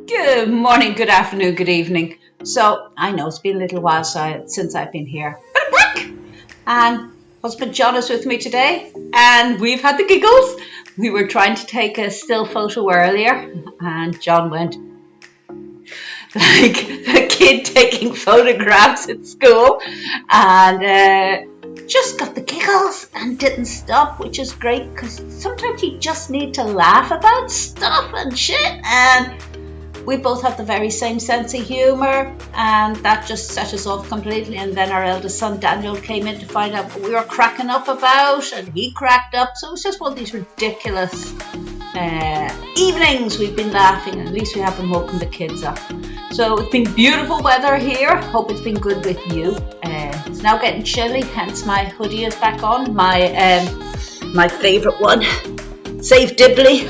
Good morning, good afternoon, good evening. So, I know it's been a little while since I've been here, but I'm back. And husband John is with me today, and we've had the giggles. We were trying to take a still photo earlier, and John went like a kid taking photographs at school, and just got the giggles and didn't stop, which is great because sometimes you just need to laugh about stuff and shit. And we both have the very same sense of humour, and that just set us off completely. And then our eldest son Daniel came in to find out what we were cracking up about, and he cracked up. So it was just one of these ridiculous evenings. We've been laughing, and at least we haven't woken the kids up. So it's been beautiful weather here. Hope it's been good with you. It's now getting chilly, hence my hoodie is back on. My favourite one, Save Dibley.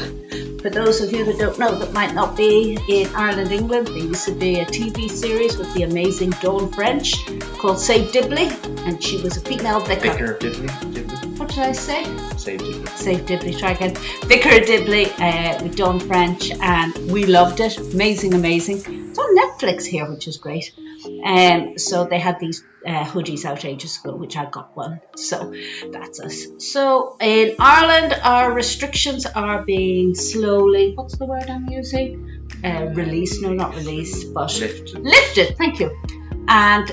For those of you that don't know, that might not be in Ireland, England, there used to be a TV series with the amazing Dawn French called Save Dibley, and she was a female vicar. Vicar of Dibley. What did I say? Save Dibley. Save Dibley, try again. Vicar of Dibley with Dawn French, and we loved it. Amazing. It's on Netflix here, which is great. So they had these hoodies out ages ago, which I got one. So that's us. So in Ireland, our restrictions are being slowly, what's the word I'm using? Released, no, not released, but lifted, thank you. And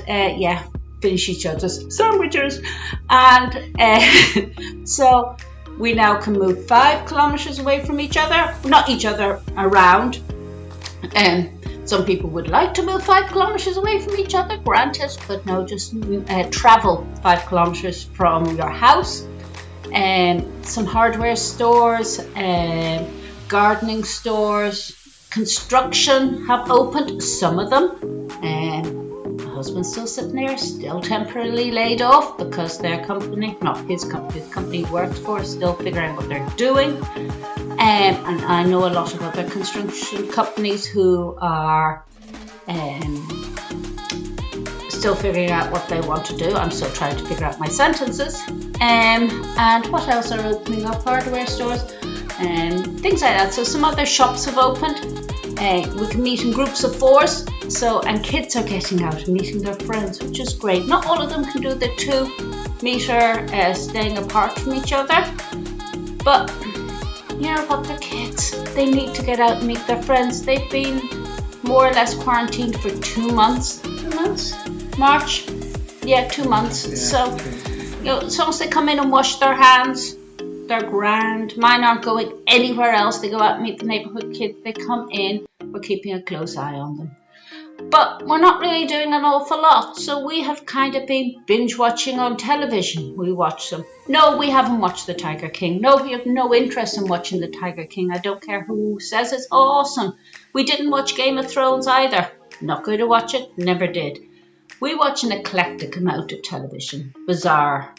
finish each other's sandwiches. And so we now can move 5 kilometres away from each other, not each other, around. Some people would like to move 5 kilometres away from each other, granted, but no, just travel 5 kilometres from your house. Some hardware stores, gardening stores, construction have opened, some of them. My husband's still sitting there, still temporarily laid off because their company, not his company, the company he works for, is still figuring out what they're doing. And I know a lot of other construction companies who are still figuring out what they want to do. I'm still trying to figure out my sentences. And what else are opening up? Hardware stores and things like that. So some other shops have opened. We can meet in groups of 4s. And kids are getting out and meeting their friends, which is great. Not all of them can do the 2-metre staying apart from each other, but you know what, they're kids. They need to get out and meet their friends. They've been more or less quarantined for 2 months. 2 months? March? Yeah, 2 months. Yeah, so, as long as they come in and wash their hands, they're grand. Mine aren't going anywhere else. They go out and meet the neighbourhood kids. They come in. We're keeping a close eye on them. But we're not really doing an awful lot. So we have kind of been binge watching on television. We watch them. No, we haven't watched The Tiger King. No, we have no interest in watching The Tiger King. I don't care who says it's awesome. We didn't watch Game of Thrones either. Not going to watch it. Never did. We watch an eclectic amount of television. Bizarre.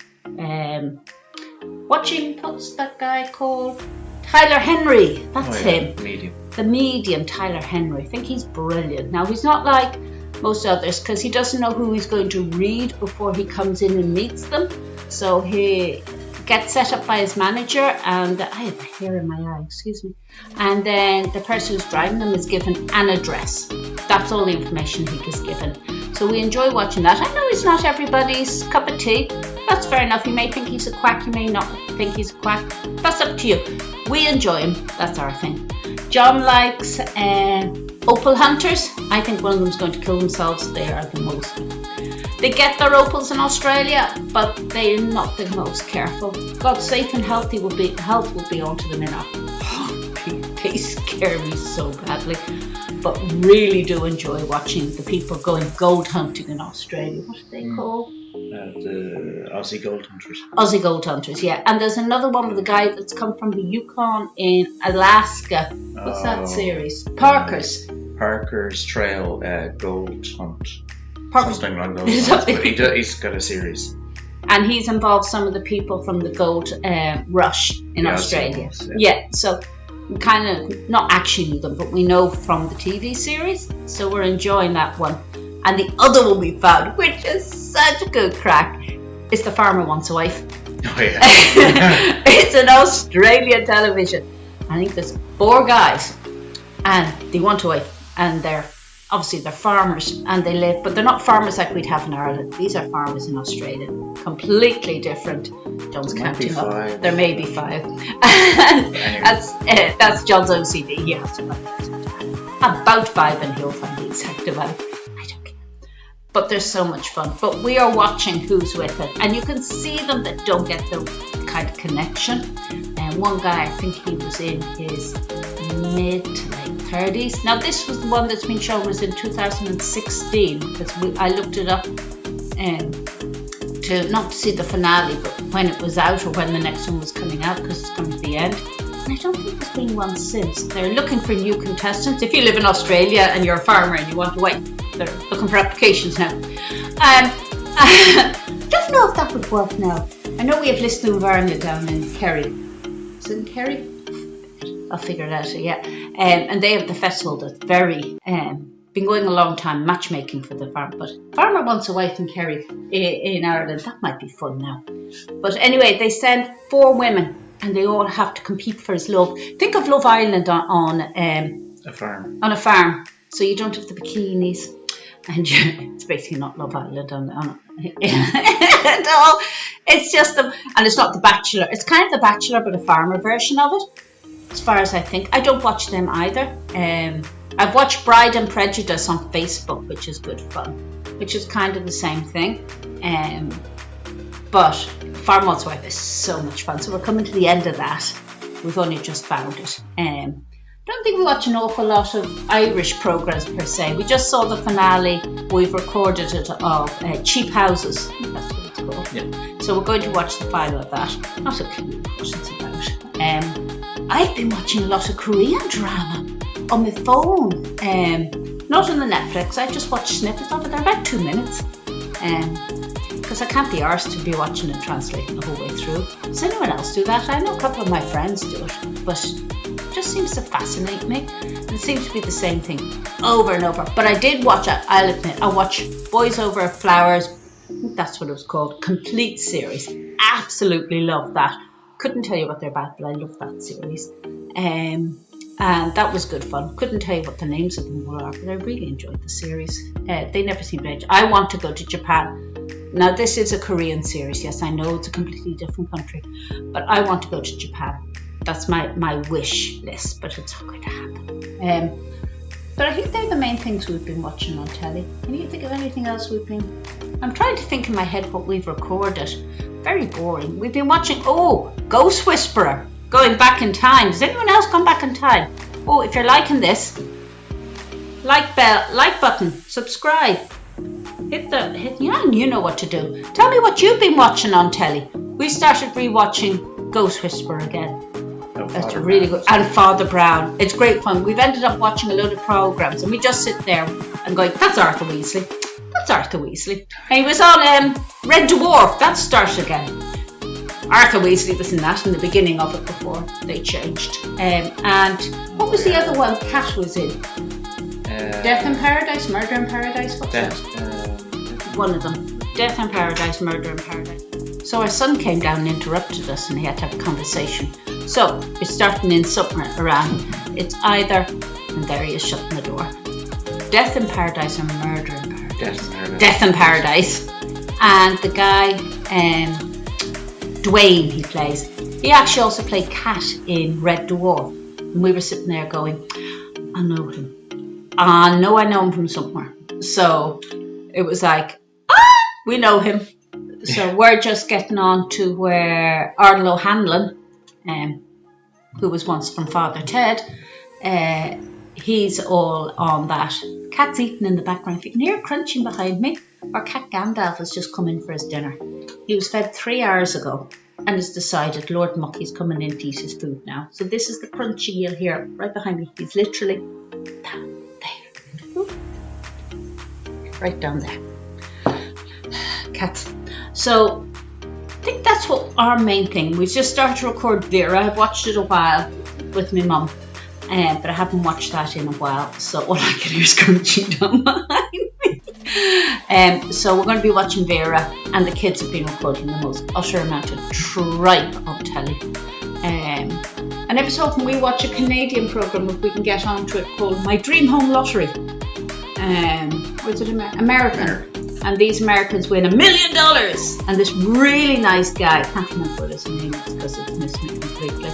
Watching, what's that guy called? Tyler Henry. That's him. Medium. The Medium, Tyler Henry. I think he's brilliant. Now, he's not like most others because he doesn't know who he's going to read before he comes in and meets them. So he gets set up by his manager, and I have hair in my eye, excuse me. And then the person who's driving them is given an address. That's all the information he is given. So we enjoy watching that. I know he's not everybody's cup of tea. That's fair enough. You may think he's a quack, you may not think he's a quack. That's up to you. We enjoy him. That's our thing. John likes opal hunters. I think one of them's going to kill themselves. They are the most. They get their opals in Australia, but they're not the most careful. God, safe and health will be onto them enough. They scare me so badly. But really do enjoy watching the people going gold hunting in Australia. What are they called? The Aussie Gold Hunters. Aussie Gold Hunters, yeah. And there's another one with a guy that's come from the Yukon in Alaska. What's that series? Parker's Trail Gold Hunt. Something along those lines. But he's got a series. And he's involved some of the people from the gold rush in Australia. Yeah, so kind of not actually them, but we know from the TV series. So we're enjoying that one. And the other one we found, which is such a good crack, is The Farmer Wants a Wife. Oh, yeah. It's an Australian television. I think there's 4 guys and they want a wife. and they're farmers, and they live, but they're not farmers like we'd have in Ireland. These are farmers in Australia, completely different. John's counting up. There may be 5. That's John's OCD. He has to find about 5, and he'll find the exact amount. I don't care. But they're so much fun. But we are watching Who's With It, and you can see them that don't get the kind of connection. And one guy, I think he was in his mid to late 30s. Now this was the one that's been shown was in 2016, because I looked it up to not to see the finale, but when it was out or when the next one was coming out, because it's coming to the end. And I don't think there's been one since. They're looking for new contestants. If you live in Australia and you're a farmer and you want to wait, they're looking for applications now. I don't know if that would work now. I know we have Liston Varna down in Kerry. Is it in Kerry? I'll figure it out, yeah. And they have the festival that's very, been going a long time, matchmaking for the farm. But farmer wants a wife in Kerry in Ireland. That might be fun now. But anyway, they send 4 women, and they all have to compete for his love. Think of Love Island on a farm. On a farm, so you don't have the bikinis, and it's basically not Love Island on at all. It's just them, and it's not The Bachelor. It's kind of The Bachelor, but a farmer version of it, as far as I think. I don't watch them either. I've watched Bride and Prejudice on Facebook, which is good fun, which is kind of the same thing. But Farmer's Wife is so much fun. So we're coming to the end of that. We've only just found it. Don't think we watch an awful lot of Irish programmes per se. We just saw the finale. We've recorded it of Cheap Houses. I think that's what it's called. Yeah. So we're going to watch the final of that. Not a clue what it's about. I've been watching a lot of Korean drama on my phone. Not on the Netflix. I just watched snippets of it. They're about 2 minutes. Because I can't be arsed to be watching and translating the whole way through. Does anyone else do that? I know a couple of my friends do it, but it just seems to fascinate me. It seems to be the same thing over and over. But I did watch it, I'll admit, I watched Boys Over Flowers, I think that's what it was called, complete series. Absolutely love that. Couldn't tell you what they're about, but I love that series. And that was good fun. Couldn't tell you what the names of them were, but I really enjoyed the series. They never seem to age. I want to go to Japan. Now this is a Korean series. Yes, I know it's a completely different country, but I want to go to Japan. That's my wish list, but it's not going to happen. But I think they're the main things we've been watching on telly. Can you think of anything else we've been... I'm trying to think in my head what we've recorded. Very boring. We've been watching, Ghost Whisperer, going back in time. Has anyone else gone back in time? Oh, if you're liking this, like button, subscribe. Hit you know what to do. Tell me what you've been watching on telly. We started rewatching Ghost Whisperer again. That's really good. And Father Brown. It's great fun. We've ended up watching a load of programmes, and we just sit there and going, that's Arthur Weasley. That's Arthur Weasley. And he was on Red Dwarf. That started again. Arthur Weasley was in that in the beginning of it before they changed. And what was the other one Kat was in? Death in Paradise? Murder in Paradise? What's that? One of them. Death in Paradise, Murder in Paradise. So our son came down and interrupted us, and he had to have a conversation. So it's starting in somewhere around. It's either, and there he is shutting the door, Death in Paradise or Murder in Paradise. Death in Paradise. And the guy, Dwayne, he plays. He actually also played Kat in Red Dwarf. And we were sitting there going, I know him. I know him from somewhere. So it was like, we know him. So we're just getting on to where Ardal O'Hanlon, who was once from Father Ted, he's all on that. Cat's eating in the background. If you can hear crunching behind me, our cat Gandalf has just come in for his dinner. He was fed 3 hours ago and has decided Lord Mucky's coming in to eat his food now. So this is the crunching you'll hear right behind me. He's literally down there. Right down there. Cats. So I think that's what our main thing. We just started to record Vera. I've watched it a while with my mum, but I haven't watched that in a while. So all I can hear is crunching down behind me. So we're going to be watching Vera, and the kids have been recording the most utter amount of tripe of telly. And And every so often we watch a Canadian program, if we can get onto it, called My Dream Home Lottery. Or is it American? And these Americans win $1 million. And this really nice guy, I can't remember what his name is because it's missed me completely,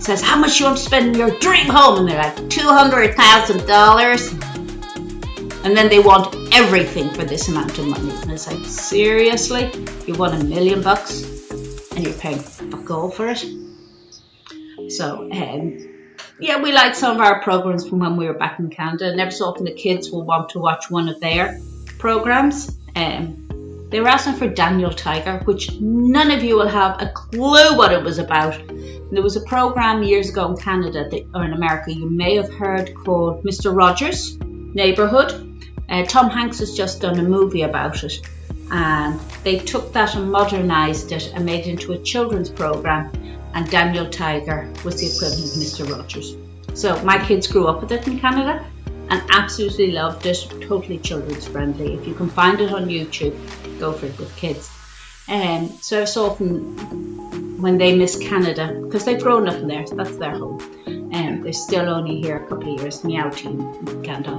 says, how much you want to spend in your dream home? And they're like, $200,000. And then they want everything for this amount of money. And it's like, seriously? You want $1 million and you're paying fuck all for it? So, yeah, we like some of our programs from when we were back in Canada. And every so often the kids will want to watch one of their programs. They were asking for Daniel Tiger, which none of you will have a clue what it was about. And there was a program years ago in Canada or in America you may have heard called Mr. Rogers' Neighborhood. Tom Hanks has just done a movie about it. And they took that and modernised it and made it into a children's program. And Daniel Tiger was the equivalent of Mr. Rogers. So my kids grew up with it in Canada and absolutely loved it. Totally children's friendly. If you can find it on YouTube, go for it with kids. So often when they miss Canada, because they've grown up in there, so that's their home. They're still only here a couple of years, meow team in Canada.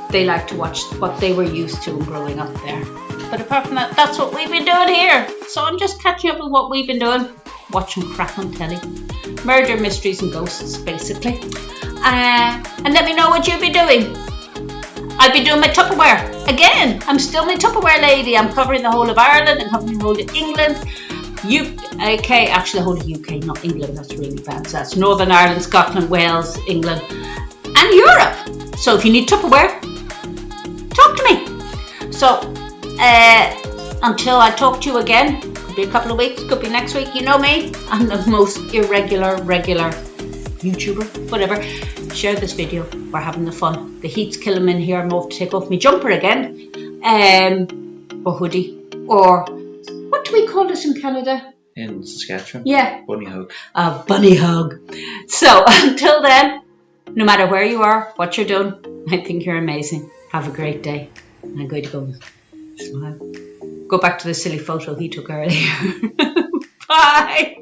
They like to watch what they were used to growing up there. But apart from that, that's what we've been doing here. So I'm just catching up with what we've been doing. Watching crap on telly. Murder, mysteries and ghosts, basically. And let me know what you've been doing. I've been doing my Tupperware. Again, I'm still my Tupperware lady. I'm covering the whole of Ireland and covering the whole of England. UK, actually the whole of UK, not England. That's really bad. So that's Northern Ireland, Scotland, Wales, England and Europe. So if you need Tupperware, talk to me. So until I talk to you again, could be a couple of weeks, could be next week, you know me, I'm the most regular YouTuber, whatever. Share this video, we're having the fun. The heat's killing me in here, I'm off to take off my jumper again, or hoodie, or what do we call this in Canada? In Saskatchewan? Yeah. Bunny hug. A bunny hug. So until then, no matter where you are, what you're doing, I think you're amazing. Have a great day. I'm going to go smile. Go back to the silly photo he took earlier. Bye.